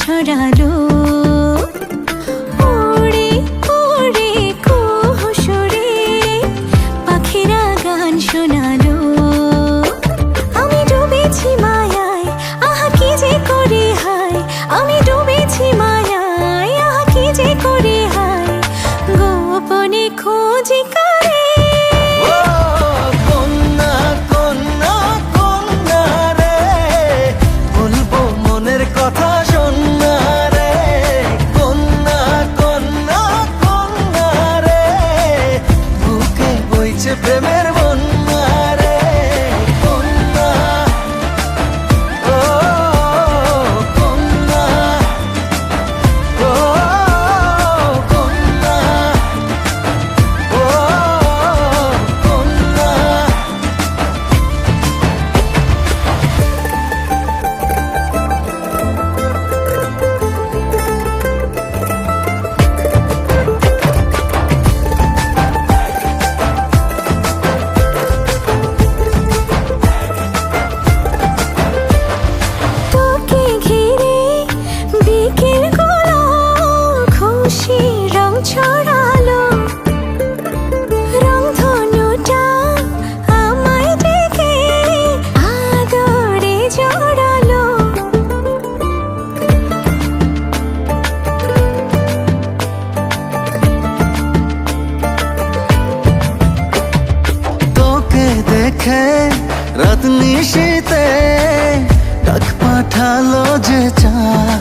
ছড়ালো, উড়ে উড়ে কুহু সুরে পাখিরা গান শোনালো। আমি ডুবেছি মায়ায়, আহা কি যে করি হায়, আমি ডুবেছি মায়ায়, আহা কি যে করি হায়, গোপনে খোঁজি করে। প্রেমের বন্যা রে কন্যা, ও কন্যা, ও কন্যা, ও কন্যা। ছড়ালো রংধনুটা আমায় ডেকে আদরে জড়ালো। তোকে দেখে রাত নিশীতে ডাক পাঠালো যে চাঁদ,